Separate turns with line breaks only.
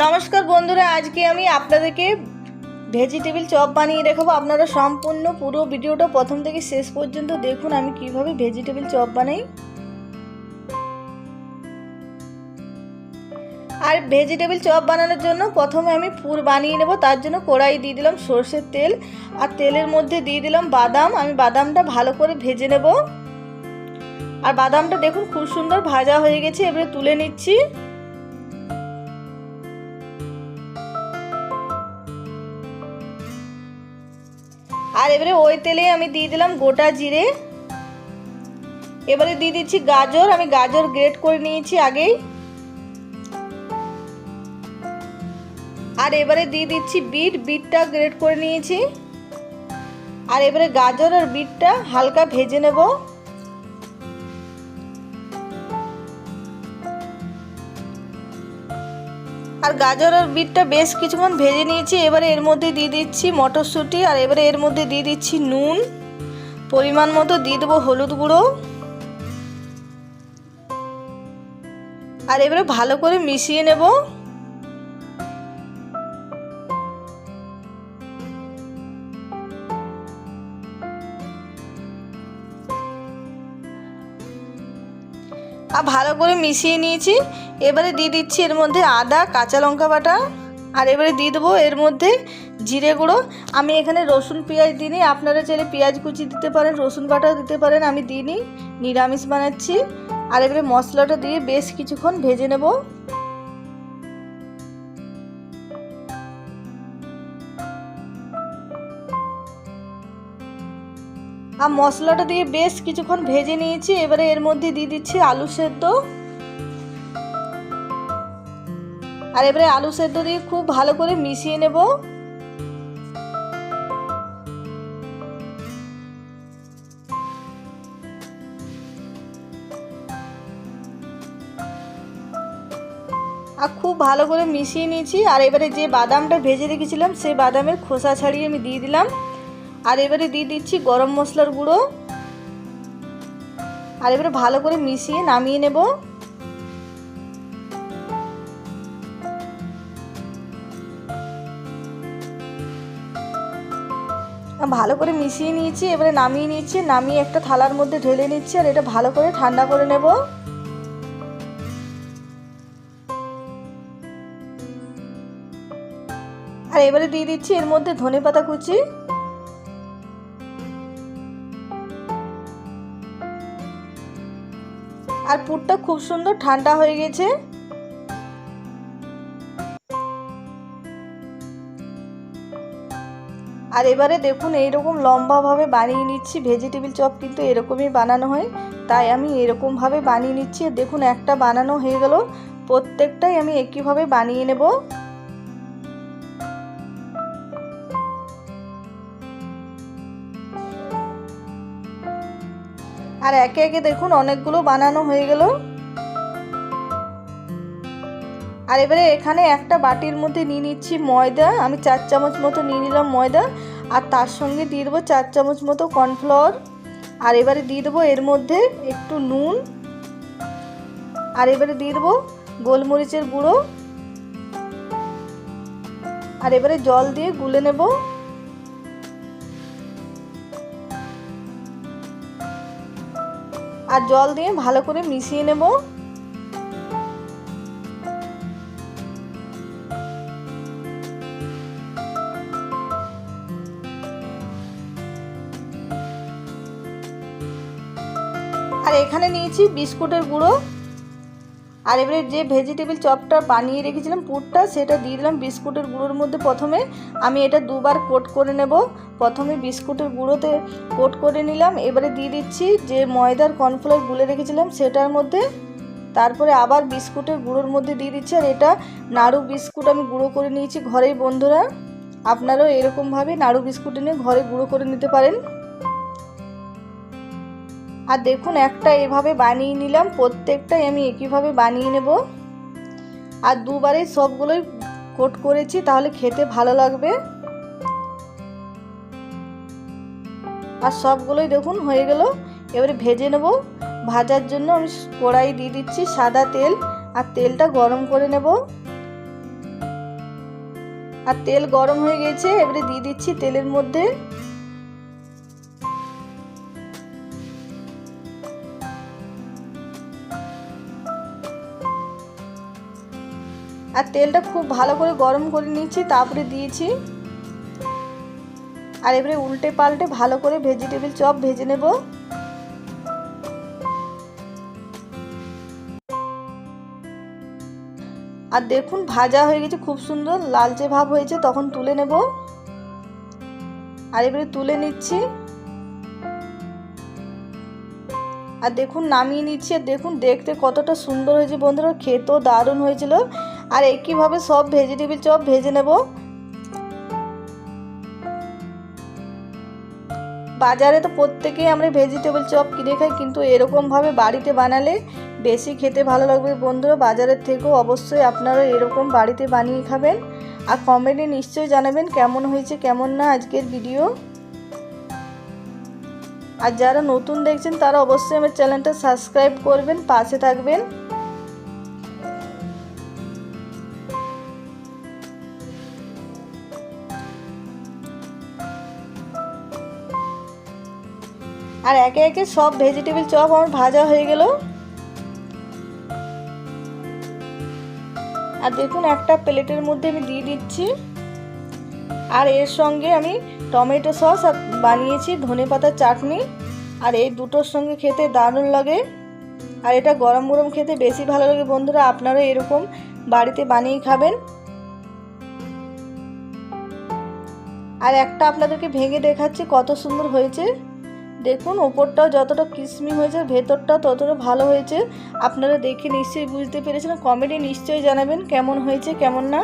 নমস্কার বন্ধুরা, আজকে আমি আপনাদেরকে ভেজিটেবিল চপ বানিয়ে দেখাবো। আপনারা সম্পূর্ণ পুরো ভিডিওটা প্রথম থেকে শেষ পর্যন্ত দেখুন আমি কিভাবে ভেজিটেবিল চপ বানাই। আর ভেজিটেবিল চপ বানানোর জন্য প্রথমে আমি পুর বানিয়ে নেব। তার জন্য কড়াই দিয়ে দিলাম সরষের তেল, আর তেলের মধ্যে দিয়ে দিলাম বাদাম। আমি বাদামটা ভালো করে ভেজে নেব। আর বাদামটা দেখুন খুব সুন্দর ভাজা হয়ে গেছে, এবারে তুলে নিচ্ছি। আর এবারে ওই তেলে আমি দিয়ে দিলাম গোটা জিরে। এবারে দিয়ে দিচ্ছি গাজর, আমি গাজর গ্রেট করে নিয়েছি আগেই। আর এবারে দিয়ে দিচ্ছি বিটটা গ্রেট করে নিয়েছি। আর এবারে গাজর আর বিটটা হালকা ভেজে নেব। আর গাজর আর বিটটা বেশ কিছুক্ষণ ভেজে নিয়েছি। এবারে এর মধ্যে দিয়ে দিচ্ছি মটরশুঁটি, আর এবারে এর মধ্যে দিয়ে দিচ্ছি নুন, পরিমাণ মতো দিয়ে দেবো হলুদ গুঁড়ো। আর এবারে ভালো করে মিশিয়ে নেব। আর ভালো করে মিশিয়ে নিয়েছি। এবারে দিয়ে দিচ্ছি এর মধ্যে আদা, কাঁচা লঙ্কা বাটা। আর এবারে দিয়ে দেবো এর মধ্যে জিরে গুঁড়ো। আমি এখানে রসুন পেঁয়াজ দিইনি, আপনারা চাইলে পেঁয়াজ কুচি দিতে পারেন, রসুন বাটাও দিতে পারেন, আমি দিইনি, নিরামিষ বানাচ্ছি। আর এবারে মশলাটা দিয়ে বেশ কিছুক্ষণ ভেজে নেব। আর মশলাটা দিয়ে বেশ কিছুক্ষণ ভেজে নিয়েছি। এবারে এর মধ্যে দিয়ে দিচ্ছি আলু সেদ্ধ। আর এবারে আলু সেদ্ধ দিয়ে খুব ভালো করে মিশিয়ে নেব। আর খুব ভালো করে মিশিয়ে নিয়েছি। আর এবারে যে বাদামটা ভেজে রেখেছিলাম সেই বাদামের খোসা ছাড়িয়ে আমি দিয়ে দিলাম। আর এবারে দিয়ে দিচ্ছি গরম মশলার গুঁড়ো। আর এবারে ভালো করে মিশিয়ে নামিয়ে নেব। ভালো করে মিশিয়ে নিয়েছি, এবারে নামিয়ে নিচ্ছি। নামিয়ে একটা থালার মধ্যে ঢেলে নিচ্ছি। আর এটা ভালো করে ঠান্ডা করে নেব। আর এবারে দিয়ে দিচ্ছি এর মধ্যে ধনেপাতা কুচি। আর পুরটা খুব সুন্দর ঠান্ডা হয়ে গেছে। আর এবারে দেখুন এইরকম লম্বাভাবে বানিয়ে নিচ্ছি। ভেজিটেবিল চপ কিন্তু এরকমই বানানো হয়, তাই আমি এরকমভাবে বানিয়ে নিচ্ছি। দেখুন একটা বানানো হয়ে গেল, প্রত্যেকটাই আমি একইভাবে বানিয়ে নেব। আর একে একে দেখুন অনেকগুলো বানানো হয়ে গেল। আর এবারে এখানে একটা বাটির মধ্যে নিয়ে নিচ্ছি ময়দা। আমি 4 চামচ মতো নিয়ে নিলাম ময়দা। আর তার সঙ্গে দিয়ে দেবো 4 চামচ মতো কর্নফ্লাওয়ার। আর এবারে দিয়ে দেবো এর মধ্যে একটু নুন। আর এবারে দিয়ে দেবো গোলমরিচের গুঁড়ো। আর এবারে জল দিয়ে গুলে নেব। আর জল দিয়ে ভালো করে মিশিয়ে নেব। আর এখানে নিয়েছি বিস্কুটের গুঁড়ো। আর এবারে যে ভেজিটেবিল চপটা বানিয়ে রেখেছিলাম পুরটা, সেটা দিয়ে দিলাম বিস্কুটের গুঁড়োর মধ্যে। প্রথমে আমি এটা দুবার কোট করে নেব। প্রথমে বিস্কুটের গুঁড়োতে কোট করে নিলাম, এবারে দিয়ে দিচ্ছি যে ময়দার কর্নফ্লাওয়ার গুলে রেখেছিলাম সেটার মধ্যে। তারপরে আবার বিস্কুটের গুঁড়োর মধ্যে দিয়ে দিচ্ছি। আর এটা নাড়ু বিস্কুট আমি গুঁড়ো করে নিয়েছি ঘরেই। বন্ধুরা আপনারাও এরকমভাবে নাড়ু বিস্কুট নিয়ে ঘরে গুঁড়ো করে নিতে পারেন। আর দেখুন একটা এভাবে বানিয়ে নিলাম, প্রত্যেকটাই আমি একইভাবে বানিয়ে নেব। আর দুবারে সবগুলোই কোট করেছি, তাহলে খেতে ভালো লাগবে। আর সবগুলোই দেখুন হয়ে গেল। এবারে ভেজে নেব। ভাজার জন্য আমি কড়াই দিয়ে দিচ্ছি সাদা তেল, আর তেলটা গরম করে নেব। আর তেল গরম হয়ে গেছে, এবারে দিয়ে দিচ্ছি তেলের মধ্যে আর তেলটা খুব ভালো করে গরম করে নিচ্ছি, তারপরে দিয়েছি। আর এবারে উল্টে পাল্টে ভালো করে ভেজিটেবিল চপ ভেজে নেব। আর দেখুন ভাজা হয়ে গেছে, খুব সুন্দর লালচে ভাব হয়েছে, তখন তুলে নেব। আর এবারে তুলে নিচ্ছি আর দেখুন নামিয়ে নিচ্ছি। আর দেখুন দেখতে কতটা সুন্দর হয়েছে বন্ধুরা, খেতেও দারুণ হয়েছিল। আর একইভাবে সব ভেজিটেবিল চপ ভেজে নেব। বাজারে তো প্রত্যেকেই আমরা ভেজিটেবল চপ কিনে খাই, কিন্তু এরকমভাবে বাড়িতে বানালে বেশি খেতে ভালো লাগবে বন্ধুরা। বাজারের থেকেও অবশ্যই আপনারা এরকম বাড়িতে বানিয়ে খাবেন। আর কমেন্টে নিশ্চয়ই জানাবেন কেমন হয়েছে কেমন না আজকের ভিডিও। আর যারা নতুন দেখছেন তারা অবশ্যই আমার চ্যানেলটা সাবস্ক্রাইব করবেন, পাশে থাকবেন। আর একে একে সব ভেজিটেবল চপ আমার ভাজা হয়ে গেল। আর দেখুন একটা প্লেটের মধ্যে আমি দিয়ে দিচ্ছি। আর এর সঙ্গে আমি টমেটো সস আর বানিয়েছি ধনেপাতার চাটনি। আর এই দুটোর সঙ্গে খেতে দারুণ লাগে। আর এটা গরম গরম খেতে বেশি ভালো লাগে বন্ধুরা, আপনারা এরকম বাড়িতে বানিয়ে খাবেন। আর একটা আপনাদেরকে ভেঙে দেখাচ্ছি কত সুন্দর হয়েছে। দেখুন ওপরটাও যতটা ক্রিসমি হয়েছে ভেতরটাও ততটা ভালো হয়েছে। আপনারা দেখে নিশ্চয়ই বুঝতে পেরেছেন। কমেন্টে নিশ্চয়ই জানাবেন কেমন হয়েছে কেমন না।